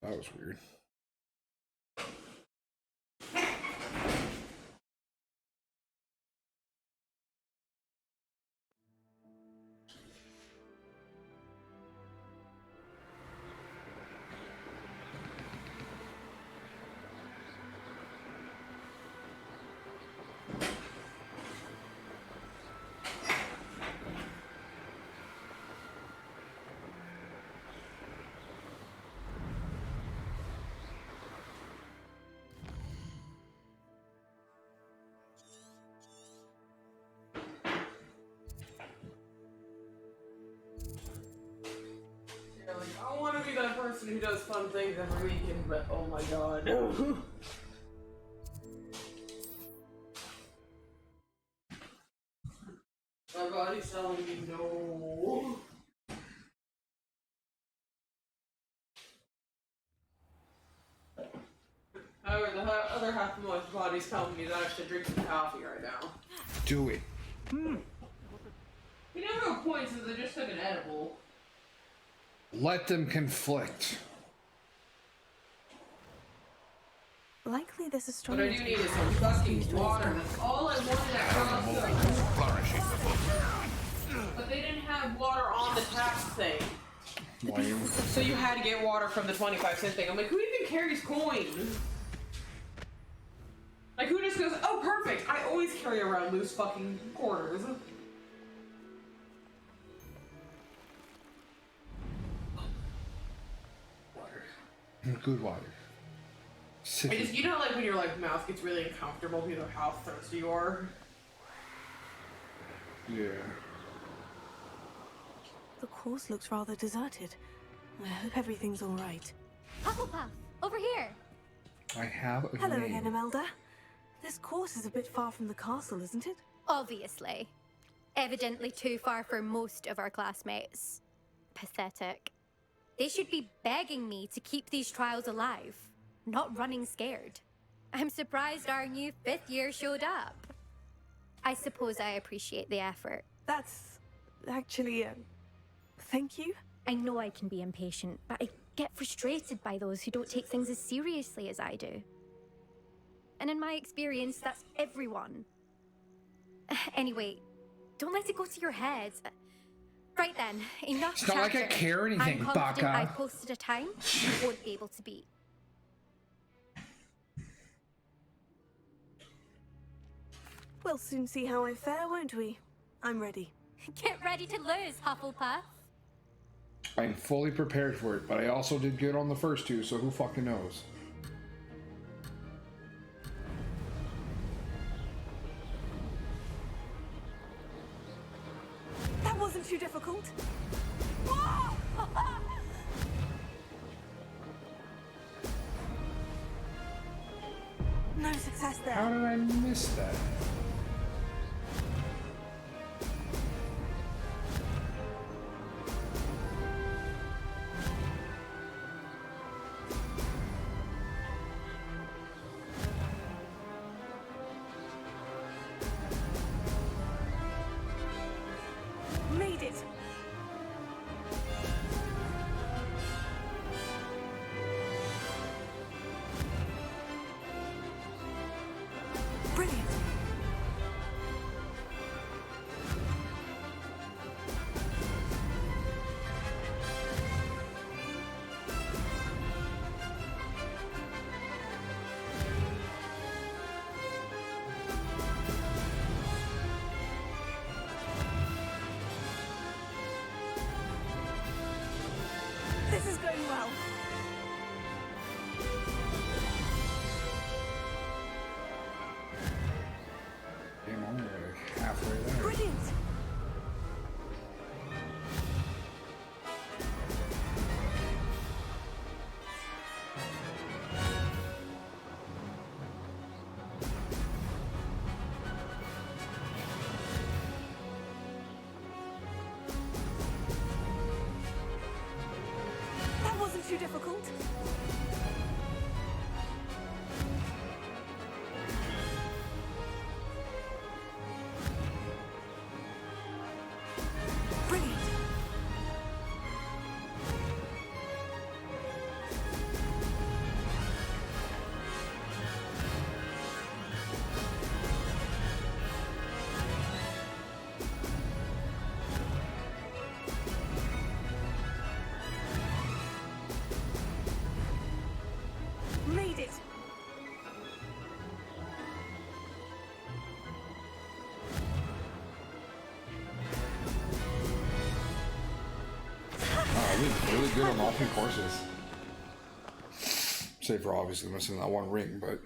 That was weird. I want to be that person who does fun things every weekend, but oh my god. My body's telling me no. However, the other half of my body's telling me that I should drink some coffee right now. Do it. You never have points since I just took an edible. Let them conflict. Likely this is strong. What I do need is some fucking water. That's all I wanted at Costco. But they didn't have water on the tax thing. Lame. So you had to get water from the 25-cent thing. I'm like, who even carries coins? Like, who just goes, oh, perfect, I always carry around loose fucking quarters. Water. Good water. I just, you know, like when your like mouth gets really uncomfortable because of how thirsty you are? Yeah. The course looks rather deserted. I hope everything's all right. Hufflepuff, over here. I have a Hello name. again, Imelda. This course is a bit far from the castle, isn't it? Obviously. Evidently too far for most of our classmates. Pathetic. They should be begging me to keep these trials alive, not running scared. I'm surprised our new 5th year showed up. I suppose I appreciate the effort. That's actually, thank you. I know I can be impatient, but I get frustrated by those who don't take things as seriously as I do. And in my experience, that's everyone. Anyway, don't let it go to your head. Right then, enough It's not like I chatter. care anything, I'm confident I Baka. posted a time you won't be able to beat. We'll soon see how I fare, won't we? I'm ready. Get ready to lose, Hufflepuff. I'm fully prepared for it, but I also did good on the first two, so who fucking knows? That wasn't too difficult. No success there. How did I miss that? Made it. Brilliant. This is going well. Damn, I'm like halfway there. Brilliant. That wasn't too difficult. Brilliant. really good on all 3 courses. Save for obviously missing that one ring, but.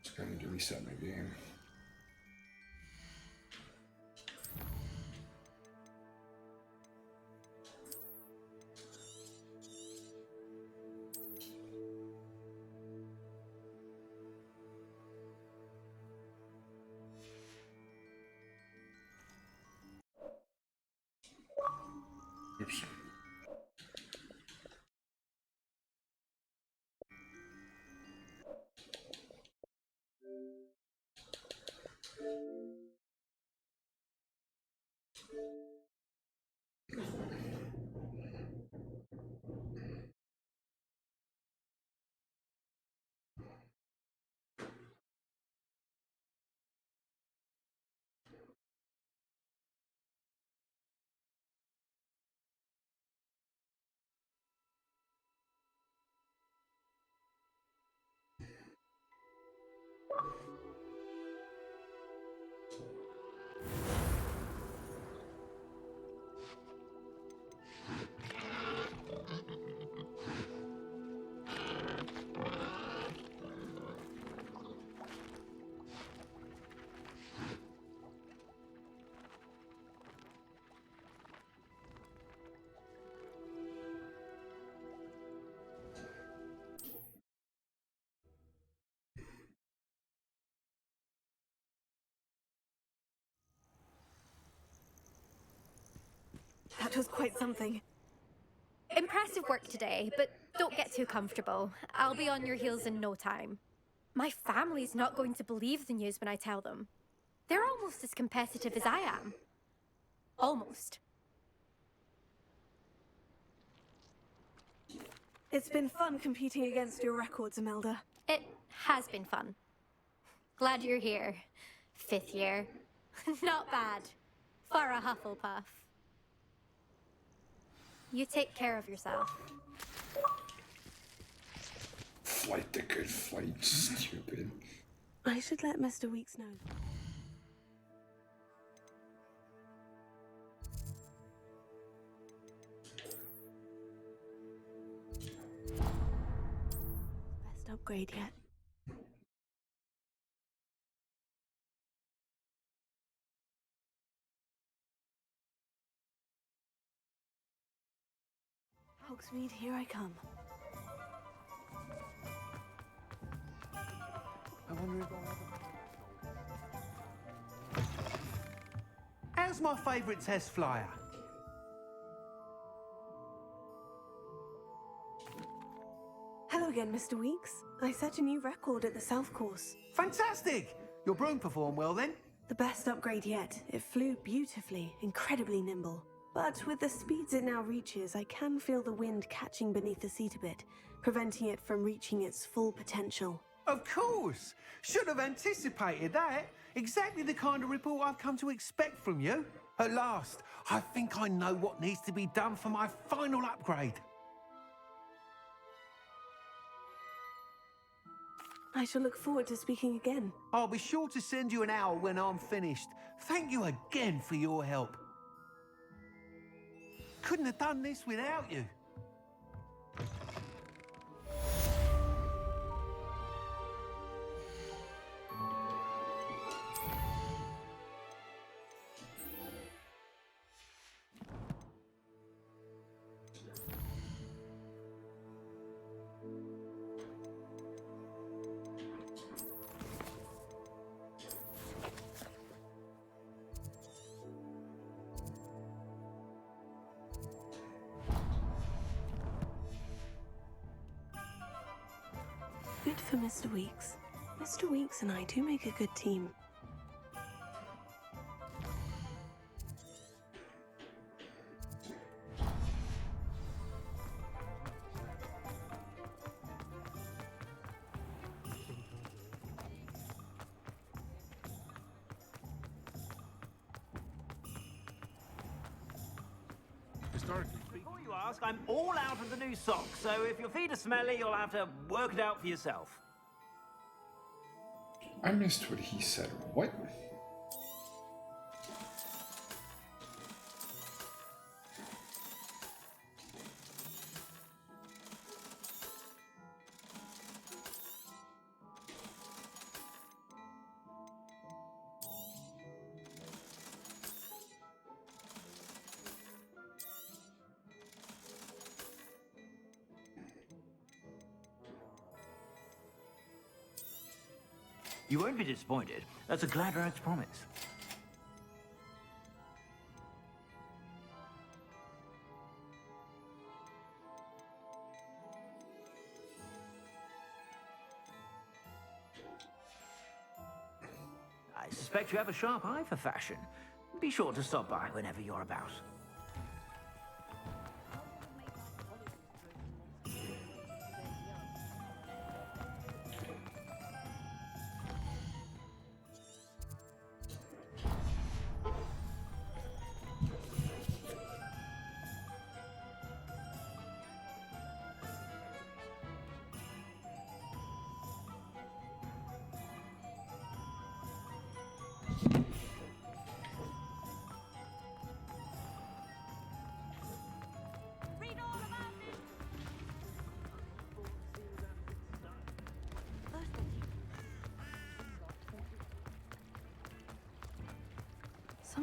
It's going to reset my game. Oops. That was quite something. Impressive work today, but don't get too comfortable. I'll be on your heels in no time. My family's not going to believe the news when I tell them. They're almost as competitive as I am. Almost. It's been fun competing against your records, Imelda. It has been fun. Glad you're here. 5th year. Not bad. For a Hufflepuff. You take care of yourself. Flight the good flight, stupid. I should let Mr. Weeks know. Best upgrade yet. Hogsmeade, here I come. I wonder if How's my favourite test flyer? Hello again, Mr. Weeks. I set a new record at the South Course. Fantastic! Your broom performed well then? The best upgrade yet. It flew beautifully, incredibly nimble. But with the speeds it now reaches, I can feel the wind catching beneath the seat a bit, preventing it from reaching its full potential. Of course! Should have anticipated that. Exactly the kind of report I've come to expect from you. At last, I think I know what needs to be done for my final upgrade. I shall look forward to speaking again. I'll be sure to send you an owl when I'm finished. Thank you again for your help. Couldn't have done this without you. Good for Mr. Weeks. Mr. Weeks and I do make a good team. Before you ask, I'm all out of the new socks, so if your feet are smelly, you'll have to work it out for yourself. I missed what he said. What? You won't be disappointed. That's a Gladrag's promise. I suspect you have a sharp eye for fashion. Be sure to stop by whenever you're about.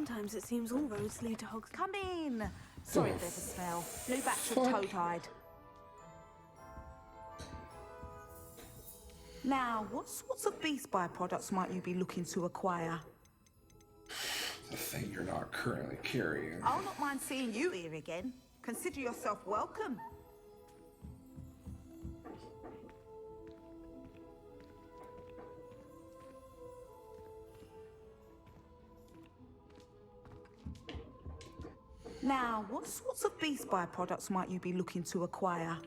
Sometimes it seems all roads lead to Hogs. Come in. Sorry if there's a smell. New batch of toe-tied. Now, what sorts of beast byproducts might you be looking to acquire? The thing you're not currently carrying. I'll not mind seeing you here again. Consider yourself welcome. Now, what sorts of beast byproducts might you be looking to acquire?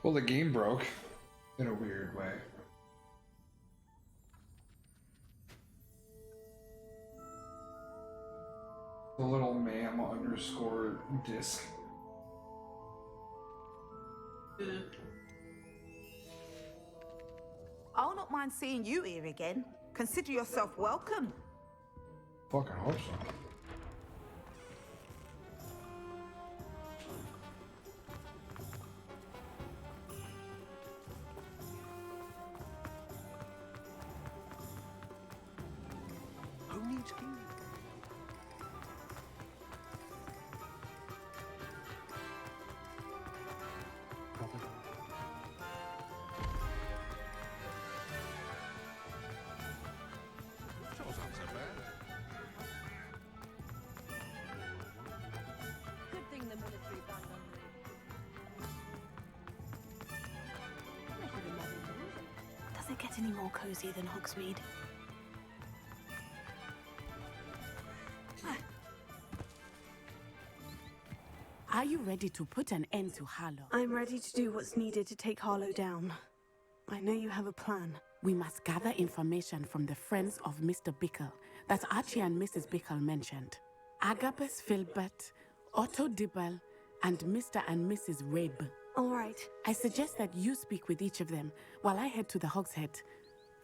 Well, the game broke in a weird way. The little ma'am underscore disc. I'll not mind seeing you here again. Consider yourself welcome. Fucking hope so. Who needs healing? Good thing the military banned on Does it get any more cozy than Hogsmeade? Are you ready to put an end to Harlow? I'm ready to do what's needed to take Harlow down. I know you have a plan. We must gather information from the friends of Mr. Bickle that Archie and Mrs. Bickle mentioned. Agabus Filbert, Otto Dibble, and Mr. and Mrs. Rabe. All right. I suggest that you speak with each of them while I head to the Hog's Head.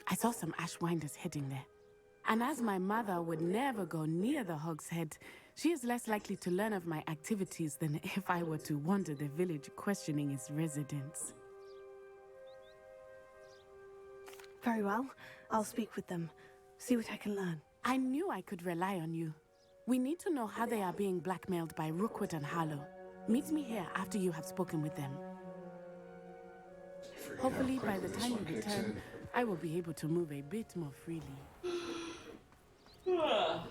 I saw some Ashwinders heading there. And as my mother would never go near the Hog's Head, she is less likely to learn of my activities than if I were to wander the village questioning its residents. Very well. I'll speak with them. See what I can learn. I knew I could rely on you. We need to know how they are being blackmailed by Rookwood and Harlow. Meet me here after you have spoken with them. Hopefully, by the time you return, I will be able to move a bit more freely. Not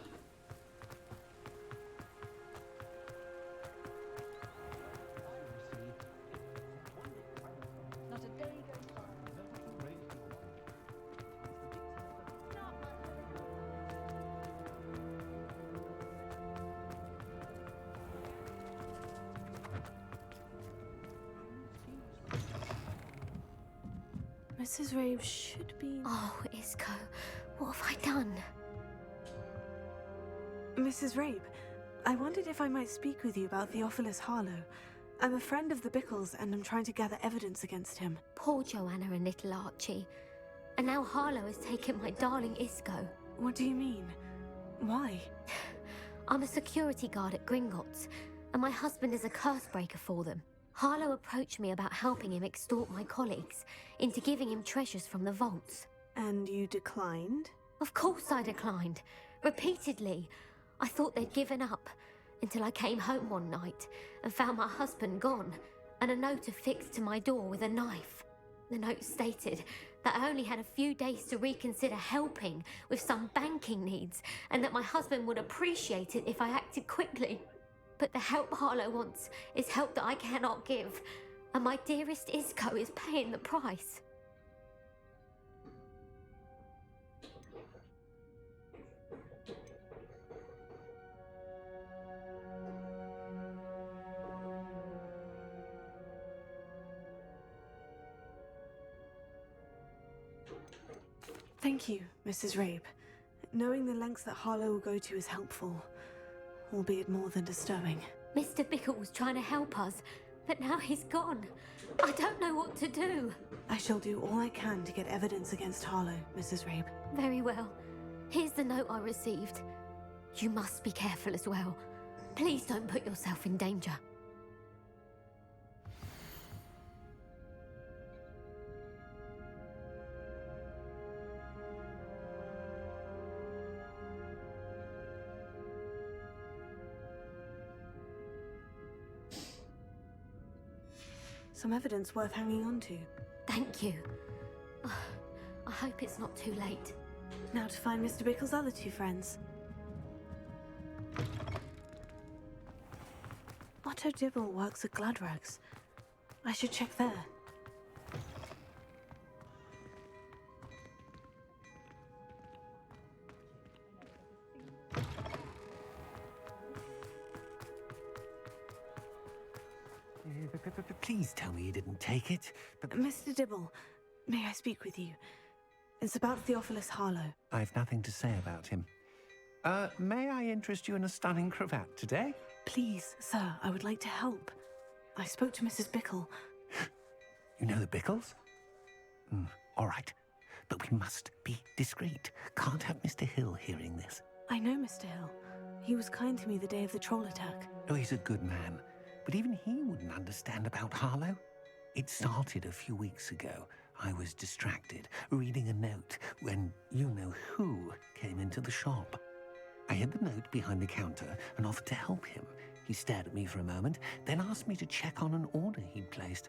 a day goes by. Mrs. Rabe should be... Oh, Isco, what have I done? Mrs. Rabe, I wondered if I might speak with you about Theophilus Harlow. I'm a friend of the Bickles and I'm trying to gather evidence against him. Poor Joanna and little Archie. And now Harlow has taken my darling Isco. What do you mean? Why? I'm a security guard at Gringotts, and my husband is a curse breaker for them. Harlow approached me about helping him extort my colleagues into giving him treasures from the vaults. And you declined? Of course I declined. Repeatedly. I thought they'd given up, until I came home one night and found my husband gone, and a note affixed to my door with a knife. The note stated that I only had a few days to reconsider helping with some banking needs, and that my husband would appreciate it if I acted quickly. But the help Harlow wants is help that I cannot give, and my dearest Isco is paying the price. Thank you, Mrs. Rabe. Knowing the lengths that Harlow will go to is helpful, albeit more than disturbing. Mr. Bickle was trying to help us, but now he's gone. I don't know what to do. I shall do all I can to get evidence against Harlow, Mrs. Rabe. Very well. Here's the note I received. You must be careful as well. Please don't put yourself in danger. Some evidence worth hanging on to. Thank you. I hope it's not too late. Now to find Mr. Bickle's other two friends. Otto Dibble works at Gladrugs. I should check there. Please tell me you didn't take it. But Mr. Dibble, may I speak with you? It's about Theophilus Harlow. I've nothing to say about him. May I interest you in a stunning cravat today? Please, sir, I would like to help. I spoke to Mrs. Bickle. You know the Bickles? All right. But we must be discreet. Can't have Mr. Hill hearing this. I know Mr. Hill. He was kind to me the day of the troll attack. Oh, he's a good man. But even he wouldn't understand about Harlow. It started a few weeks ago. I was distracted, reading a note, when you-know-who came into the shop. I hid the note behind the counter and offered to help him. He stared at me for a moment, then asked me to check on an order he'd placed.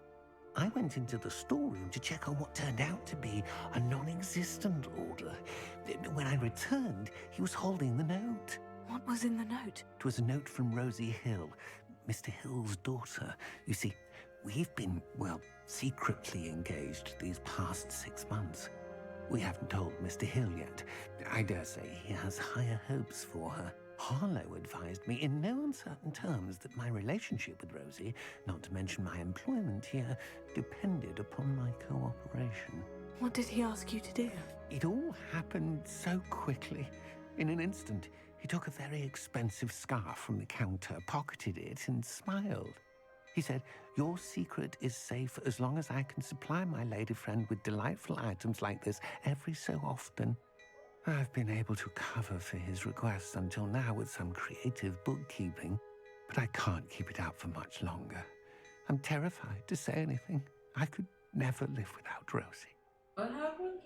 I went into the storeroom to check on what turned out to be a non-existent order. When I returned, he was holding the note. What was in the note? It was a note from Rosie Hill, Mr. Hill's daughter. You see, we've been, well, secretly engaged these past 6 months. We haven't told Mr. Hill yet. I dare say he has higher hopes for her. Harlow advised me in no uncertain terms that my relationship with Rosie, not to mention my employment here, depended upon my cooperation. What did he ask you to do? It all happened so quickly. In an instant, he took a very expensive scarf from the counter, pocketed it, and smiled. He said, "Your secret is safe as long as I can supply my lady friend with delightful items like this every so often." I've been able to cover for his requests until now with some creative bookkeeping, but I can't keep it up for much longer. I'm terrified to say anything. I could never live without Rosie. What happened?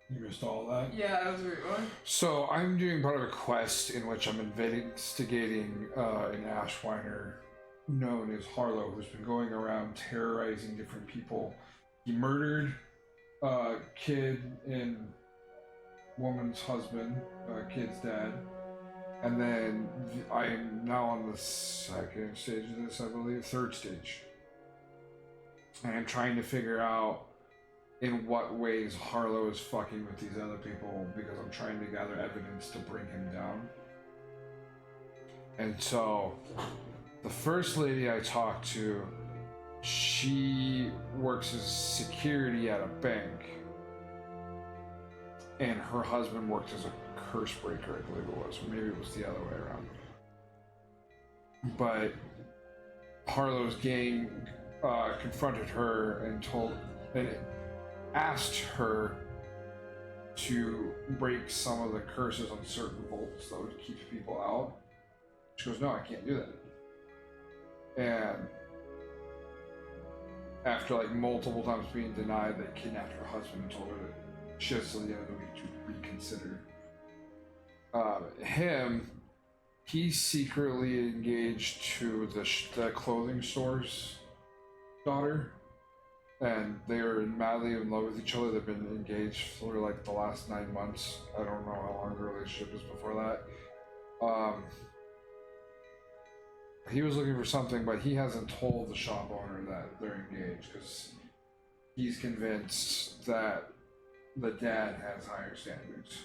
You missed all that? Yeah, that was a great one. So I'm doing part of a quest in which I'm investigating an Ashwiner known as Harlow, who's been going around terrorizing different people. He murdered a kid and woman's husband, kid's dad. And then I am now on the second stage of this, I believe, third stage. And I'm trying to figure out in what ways Harlow is fucking with these other people, because I'm trying to gather evidence to bring him down. And so, the first lady I talked to, she works as security at a bank. And her husband worked as a curse breaker, I believe it was. Or maybe it was the other way around. But Harlow's gang confronted her and asked her to break some of the curses on certain bolts that would keep people out. She goes, no, I can't do that. And after like multiple times being denied, they kidnapped her husband and told her that she has till the end of the week to reconsider. He's secretly engaged to the clothing store's daughter, and they are madly in love with each other. They've been engaged for like the last 9 months. I don't know how long the relationship is before that. He was looking for something, but he hasn't told the shop owner that they're engaged because he's convinced that the dad has higher standards.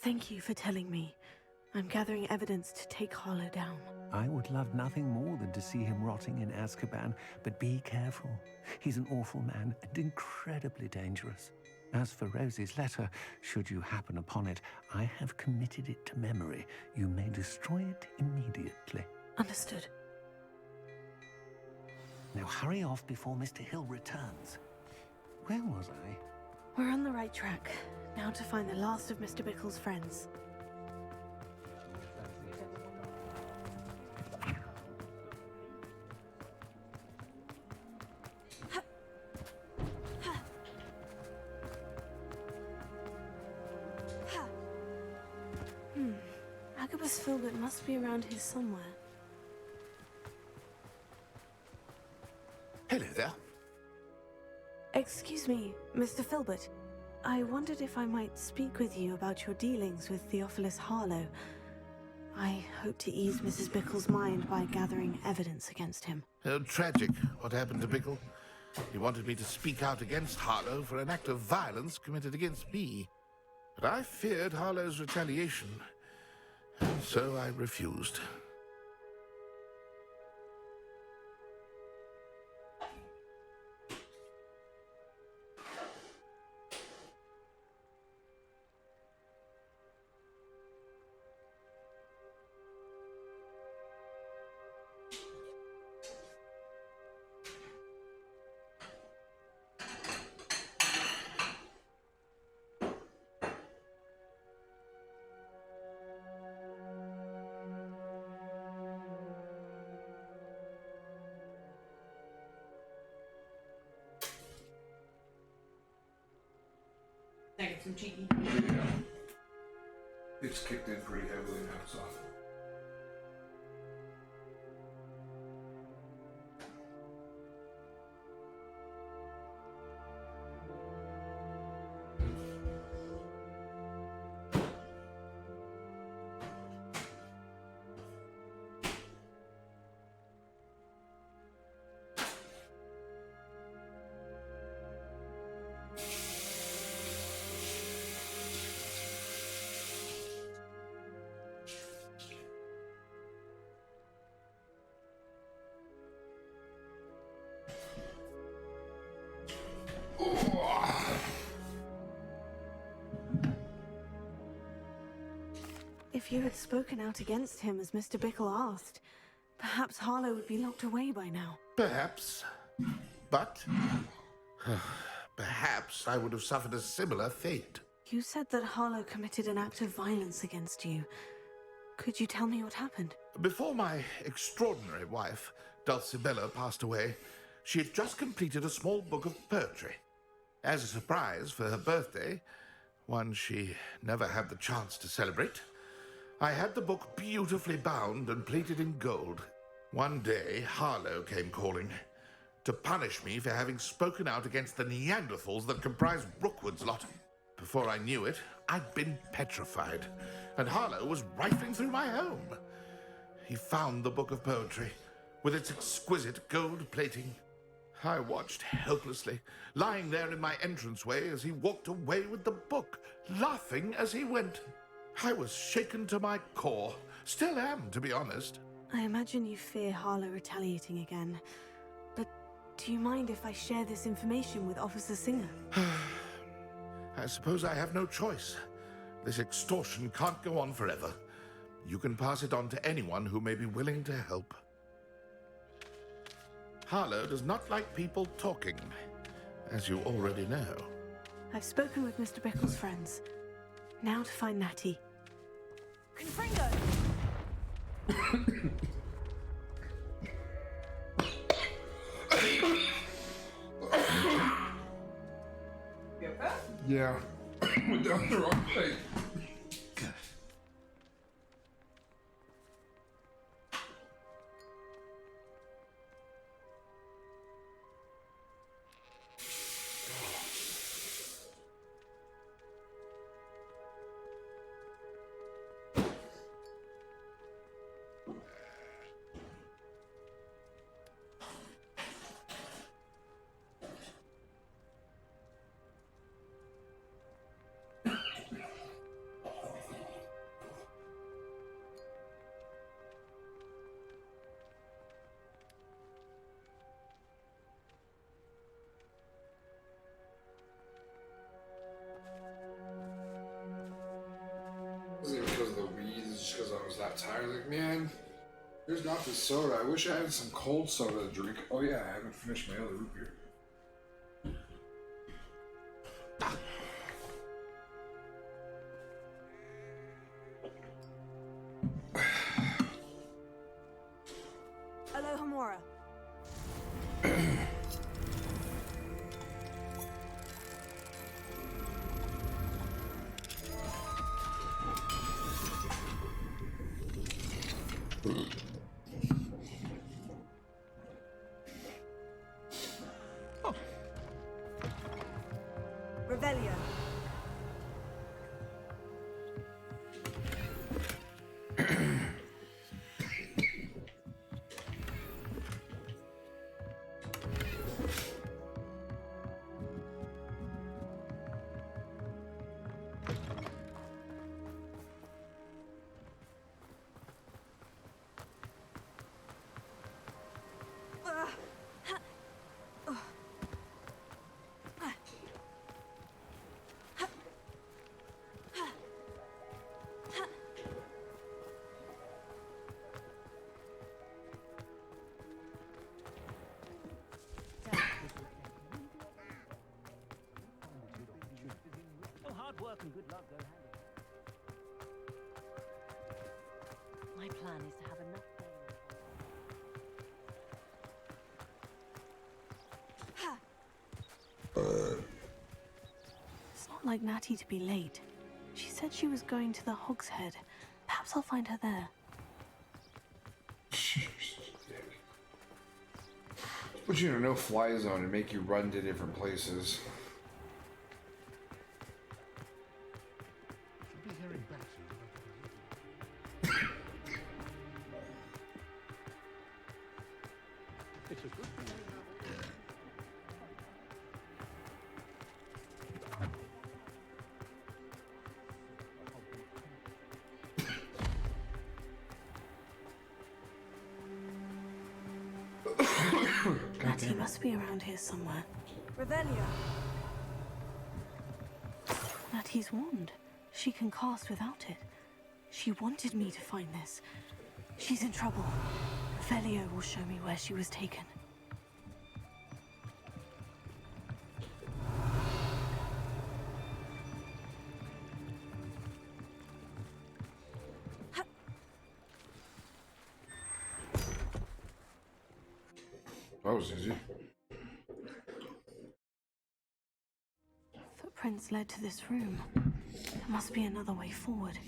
Thank you for telling me. I'm gathering evidence to take Harlow down. I would love nothing more than to see him rotting in Azkaban, but be careful. He's an awful man and incredibly dangerous. As for Rosie's letter, should you happen upon it, I have committed it to memory. You may destroy it immediately. Understood. Now hurry off before Mr. Hill returns. Where was I? We're on the right track. Now to find the last of Mr. Bickle's friends. Agabus Filbert must be around here somewhere. Hello there. Excuse me, Mr. Filbert. I wondered if I might speak with you about your dealings with Theophilus Harlow. I hope to ease Mrs. Bickle's mind by gathering evidence against him. Oh, tragic what happened to Bickle. He wanted me to speak out against Harlow for an act of violence committed against me. But I feared Harlow's retaliation, and so I refused. Some cheeky. Yeah. It's kicked in pretty heavily now, so. If you had spoken out against him as Mr. Bickle asked, perhaps Harlow would be locked away by now. Perhaps. But perhaps I would have suffered a similar fate. You said that Harlow committed an act of violence against you. Could you tell me what happened? Before my extraordinary wife, Dulcibella, passed away, she had just completed a small book of poetry. As a surprise for her birthday, one she never had the chance to celebrate, I had the book beautifully bound and plated in gold. One day, Harlow came calling to punish me for having spoken out against the Neanderthals that comprised Rookwood's lot. Before I knew it, I'd been petrified, and Harlow was rifling through my home. He found the book of poetry, with its exquisite gold plating. I watched helplessly, lying there in my entranceway as he walked away with the book, laughing as he went. I was shaken to my core. Still am, to be honest. I imagine you fear Harlow retaliating again. But do you mind if I share this information with Officer Singer? I suppose I have no choice. This extortion can't go on forever. You can pass it on to anyone who may be willing to help. Harlow does not like people talking, as you already know. I've spoken with Mr. Bickle's friends. Now to find Natty. Confringo! You okay? Yeah. Went down the wrong way. It wasn't even because of the weed, it's just because I was that tired. Like, man, there's not this soda. I wish I had some cold soda to drink. Oh yeah, I haven't finished my other root beer. Aloha Mora. Revelio. Well, hard work and good luck go hand in hand. My plan is to have enough It's not like Natty to be late. She said she was going to the Hog's Head. Perhaps I'll find her there. Put you in a no-fly zone and make you run to different places. Natty must be around here somewhere. Revelio. Natty's wand. She can cast without it. She wanted me to find this. She's in trouble. Revelio will show me where she was taken. that was easy. Footprints led to this room. There must be another way forward.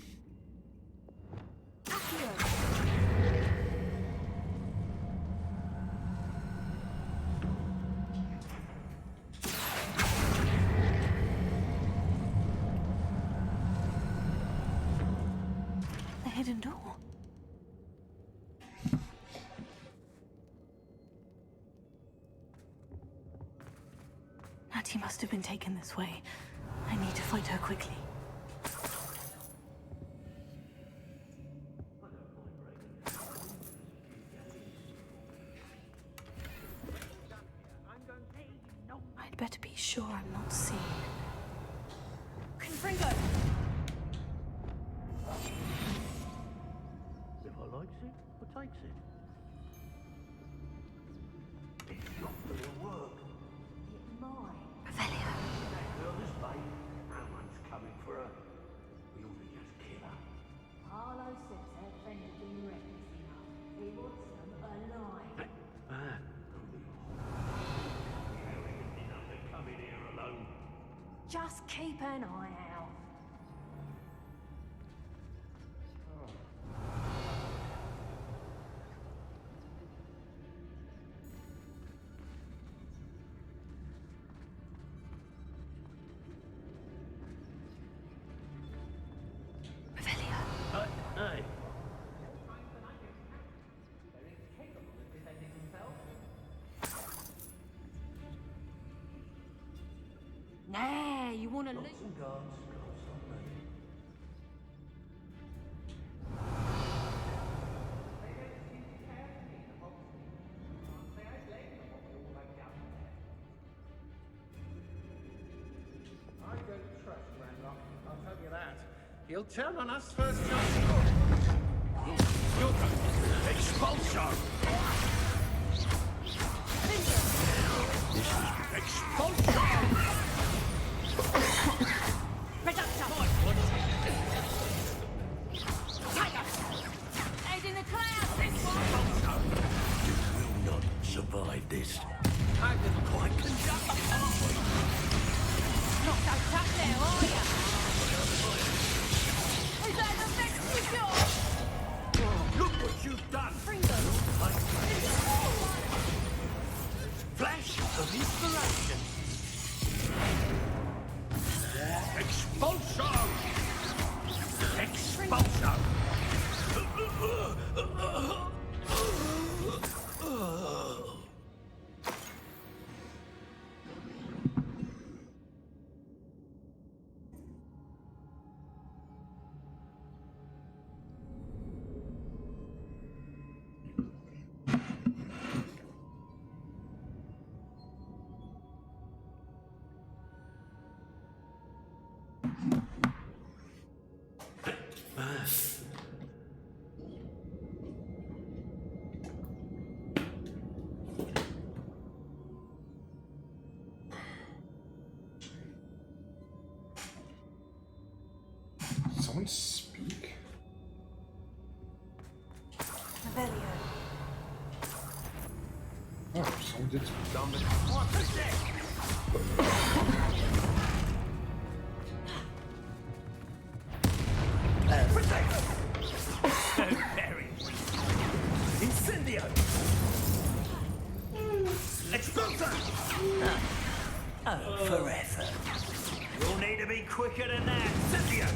The hidden door. Natty must have been taken this way. I need to find her quickly. I'd better be sure I'm not seen. Confringo! If I likes it, I takes it. It's not gonna work. It might. Revelio. Nervous, babe. No one's coming for her. We ought to just kill her. Harlow says her friend has been reckless enough. He wants them alive. Man, enough to come in here alone. Just keep an eye out. Revelio. Hey. Nah, you wanna lose? I don't trust Ranlock, I'll tell you that. He'll turn on us first chance. Expulsion! Expulsion! Reductor! Tiger! Head in the clouds! Will not survive this. I didn't I can Not so tough there, are ya? Is that the best you got? Look what you've done! Fringo! Flash of inspiration! Expulsion! Expulsion! Someone speak? Revelio. Oh, someone did speak. Very Incendio! Expulsion! Oh, forever. You'll need to be quicker than that. Incendio!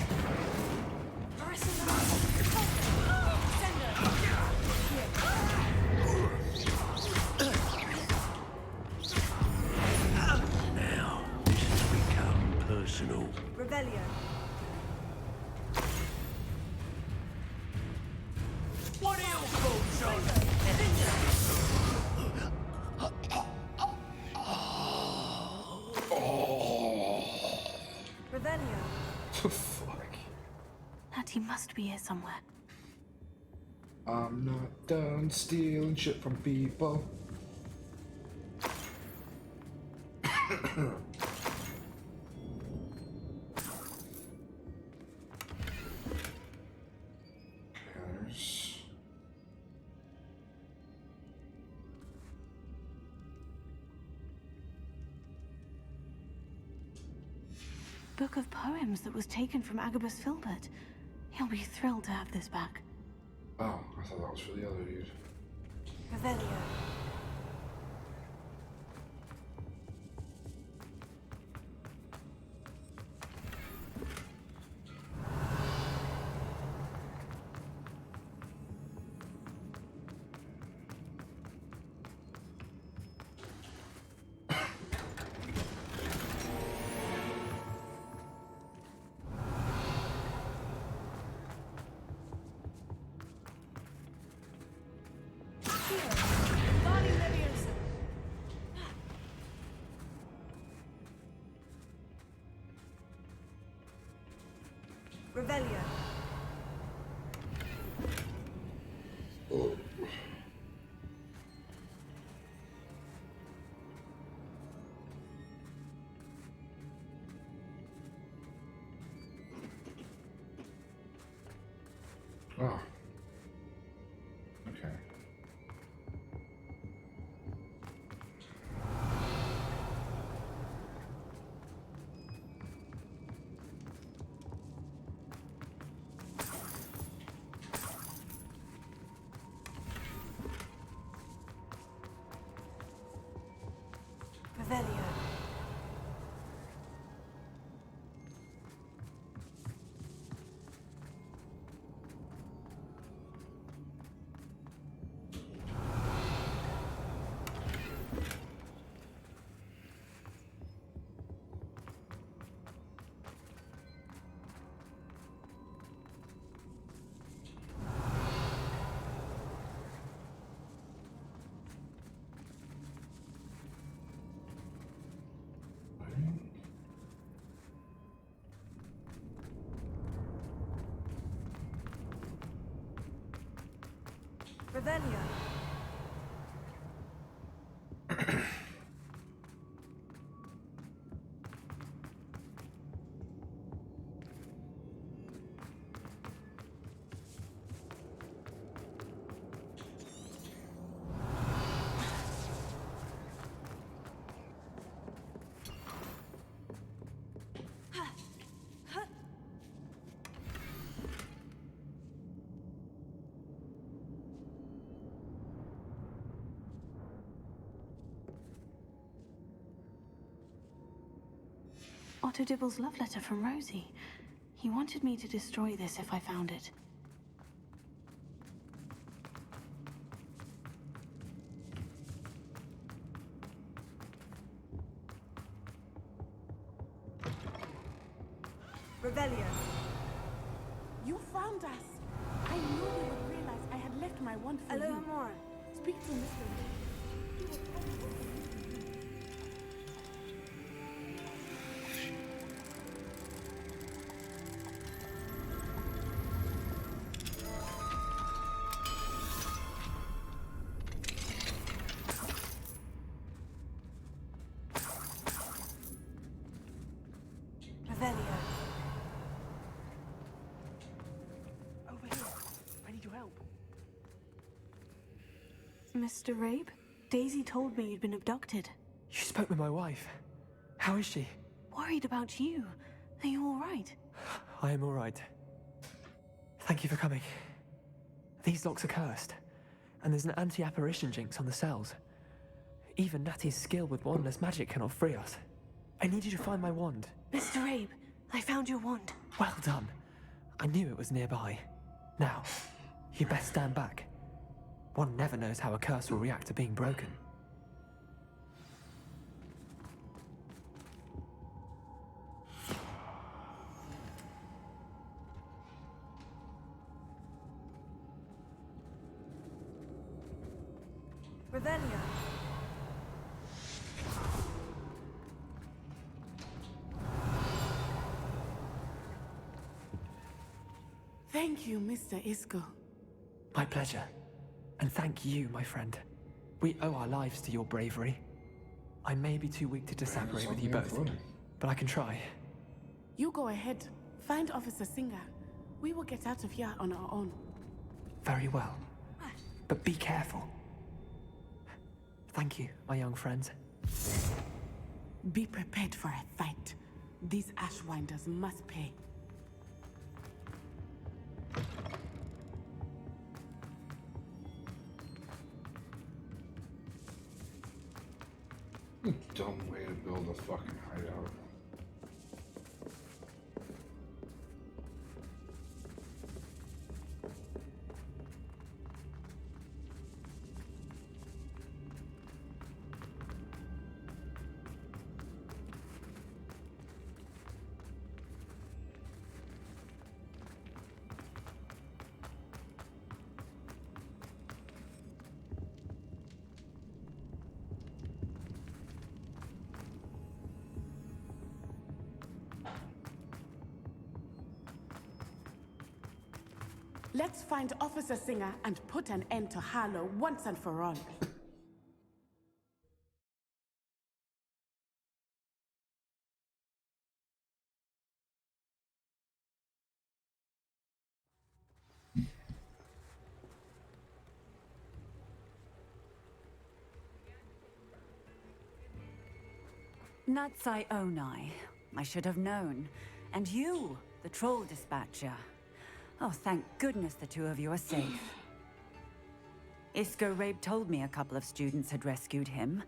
Now, this has become personal. Revelio. What are you called, John? Revelio. Fuck. Natty must be here somewhere. I'm not done stealing shit from people. There's... book of poems that was taken from Agabus Filbert. He'll be thrilled to have this back. Oh, I thought that was for the other dude. Revelio. Revelio. Oh. Oh. Okay. Revelio. Revelio. Otto Dibble's love letter from Rosie. He wanted me to destroy this if I found it. Revelio. You found us! I knew you would realize I had left my wand for Aloha you. Mora. Speak to Mr. Revelio. Over here. I need your help. Mr. Rabe? Daisy told me you'd been abducted. You spoke with my wife. How is she? Worried about you. Are you all right? I am all right. Thank you for coming. These locks are cursed, and there's an anti-apparition jinx on the cells. Even Natty's skill with wandless magic cannot free us. I need you to find my wand. Mr. Rabe, I found your wand. Well done. I knew it was nearby. Now, you best stand back. One never knows how a curse will react to being broken. Revelio. Thank you, Mr. Isco. My pleasure. And thank you, my friend. We owe our lives to your bravery. I may be too weak to disapparate with you both, but I can try. You go ahead. Find Officer Singer. We will get out of here on our own. Very well. But be careful. Thank you, my young friends. Be prepared for a fight. These Ashwinders must pay. Dumb way to build a fucking hideout. Let's find Officer Singer and put an end to Harlow once and for all. Natsai Onai. I should have known. And you, the troll dispatcher. Oh, thank goodness the two of you are safe. Isco Rabe told me a couple of students had rescued him.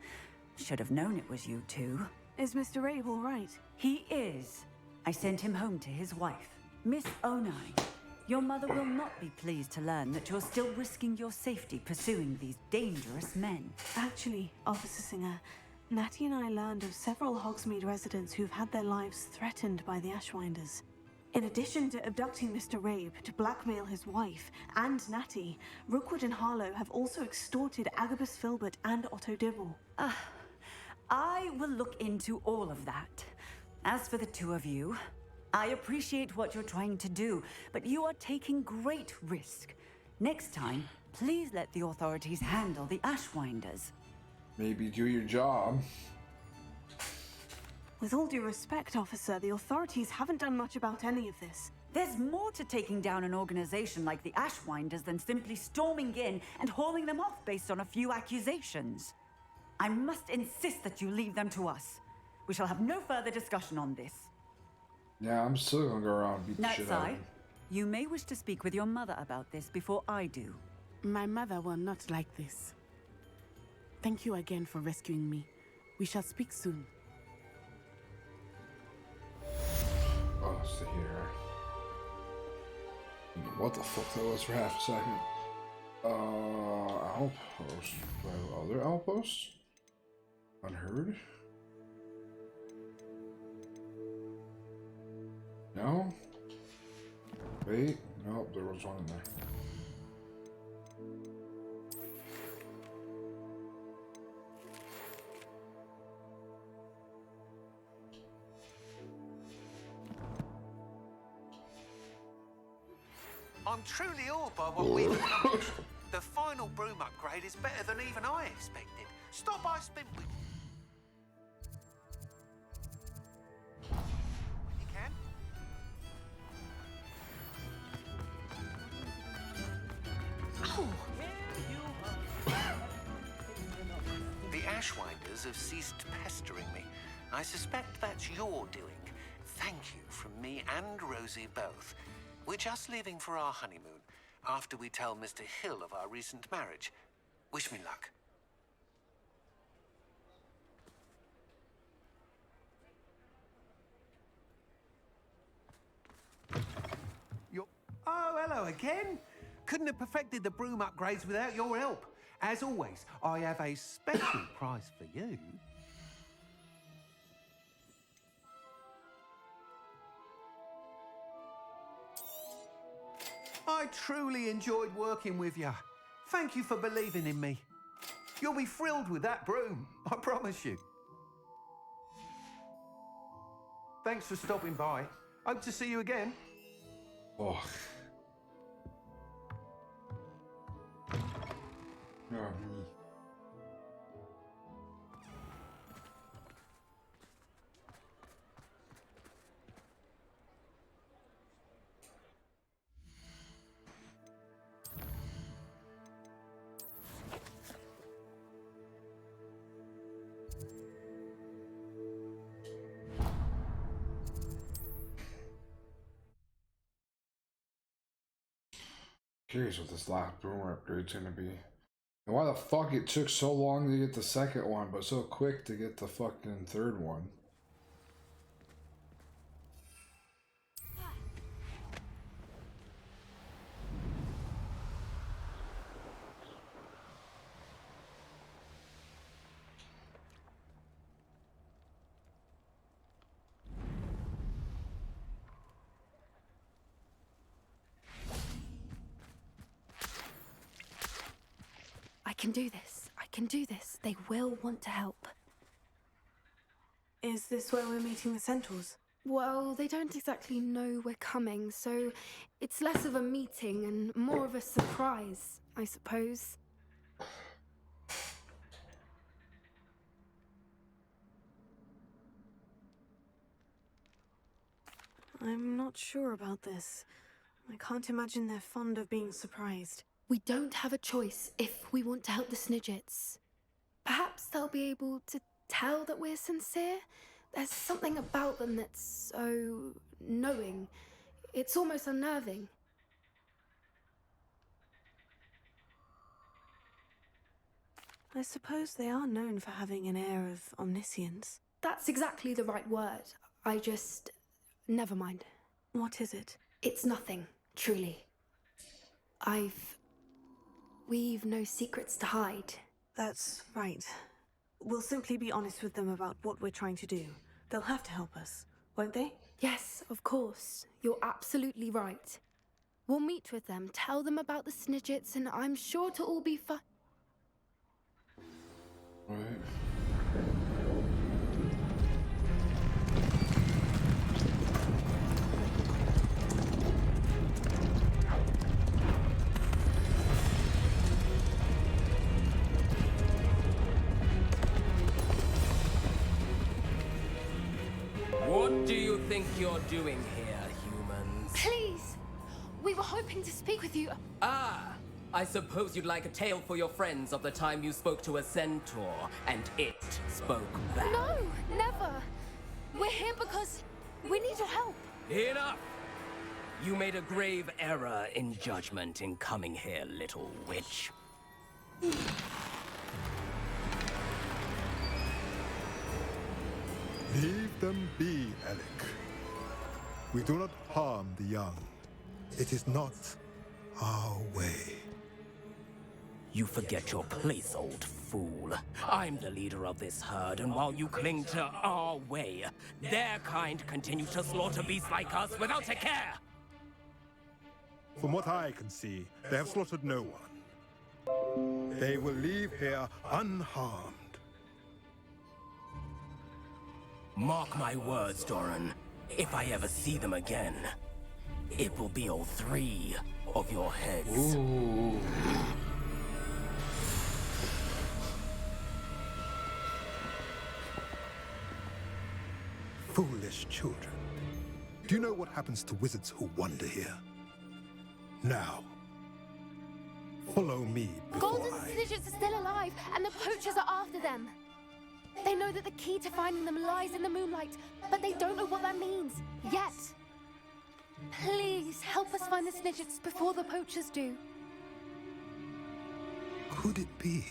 Should have known it was you two. Is Mr. Rabe all right? He is. I sent him home to his wife. Miss Onai, your mother will not be pleased to learn that you're still risking your safety pursuing these dangerous men. Actually, Officer Singer, Natty and I learned of several Hogsmeade residents who've had their lives threatened by the Ashwinders. In addition to abducting Mr. Rabe to blackmail his wife and Natty, Rookwood and Harlow have also extorted Agabus Filbert and Otto Dibble. I will look into all of that. As for the two of you, I appreciate what you're trying to do, but you are taking great risk. Next time, please let the authorities handle the Ashwinders. Maybe do your job. With all due respect, officer, the authorities haven't done much about any of this. There's more to taking down an organization like the Ashwinders than simply storming in and hauling them off based on a few accusations. I must insist that you leave them to us. We shall have no further discussion on this. Yeah, I'm still gonna go around and beat the shit out of Natsai, him. you may wish to speak with your mother about this before I do. My mother will not like this. Thank you again for rescuing me. We shall speak soon. Oh, stay here. What the fuck that was for half a second. Outpost. Other outposts? Unheard? No? Wait, nope, there was one in there. I'm truly awed by what we've accomplished. The final broom upgrade is better than even I expected. Stop by spin with when you can. The Ashwinders have ceased pestering me. I suspect that's your doing. Thank you from me and Rosie both. We're just leaving for our honeymoon after we tell Mr. Hill of our recent marriage. Wish me luck. Oh, hello again. Couldn't have perfected the broom upgrades without your help. As always, I have a special prize for you. I truly enjoyed working with you. Thank you for believing in me. You'll be thrilled with that broom, I promise you. Thanks for stopping by. Hope to see you again. Oh. Oh, me. Curious what this last boomer upgrade's gonna be. And why the fuck it took so long to get the second one, but so quick to get the fucking third one. I can do this. I can do this. They will want to help. Is this where we're meeting the centaurs? Well, they don't exactly know we're coming, so it's less of a meeting and more of a surprise, I suppose. I'm not sure about this. I can't imagine they're fond of being surprised. We don't have a choice if we want to help the Snidgets. Perhaps they'll be able to tell that we're sincere. There's something about them that's so knowing. It's almost unnerving. I suppose they are known for having an air of omniscience. That's exactly the right word. Never mind. What is it? It's nothing, truly. We've no secrets to hide. That's right. We'll simply be honest with them about what we're trying to do. They'll have to help us, won't they? Yes, of course. You're absolutely right. We'll meet with them, tell them about the Snidgets, and I'm sure it'll all be fun. Right. What do you think you're doing here, humans? Please! We were hoping to speak with you. Ah! I suppose you'd like a tale for your friends of the time you spoke to a centaur, and it spoke back. No, never! We're here because we need your help. Enough! You made a grave error in judgment in coming here, little witch. Leave them be, Alec. We do not harm the young. It is not our way. You forget your place, old fool. I'm the leader of this herd, and while you cling to our way, their kind continue to slaughter beasts like us without a care! From what I can see, they have slaughtered no one. They will leave here unharmed. Mark my words, Doran. If I ever see them again, it will be all three of your heads. Ooh. Foolish children. Do you know what happens to wizards who wander here? Now, follow me before Golden I... Snidgets are still alive, and the poachers are after them. They know that the key to finding them lies in the moonlight, but they don't know what that means, yet. Please, help us find the Snidgets before the poachers do. Could it be?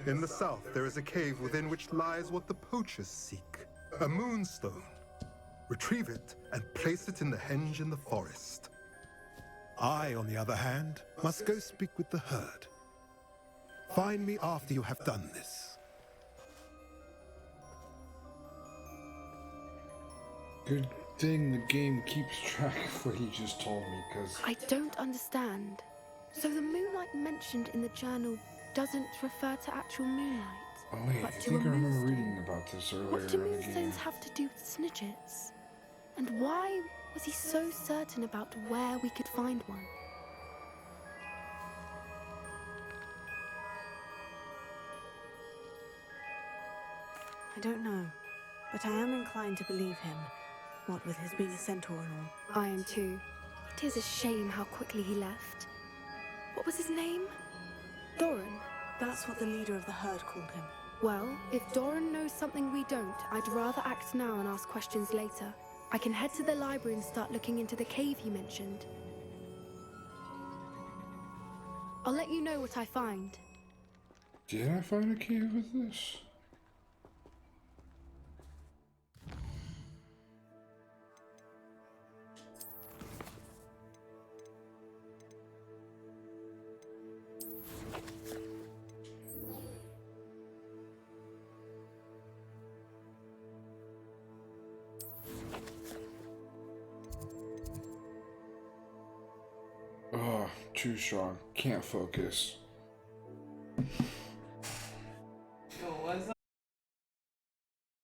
In the south, there is a cave within which lies what the poachers seek. A moonstone. Retrieve it and place it in the henge in the forest. I, on the other hand, must go speak with the herd. Find me after you have done this. Good thing the game keeps track of what he just told me, because... I don't understand. So the moonlight mentioned in the journal doesn't refer to actual moonlight, Oh wait, but I to think a I remember moonstone. reading about this earlier What do in the game. moonstones have to do with Snidgets? And why was he so certain about where we could find one? I don't know, but I am inclined to believe him. What with his being a centaur and all. I am too. It is a shame how quickly he left. What was his name? Doran. That's what the leader of the herd called him. Well, if Doran knows something we don't, I'd rather act now and ask questions later. I can head to the library and start looking into the cave you mentioned. I'll let you know what I find. Did I find a cave with this? Oh, too strong. Can't focus.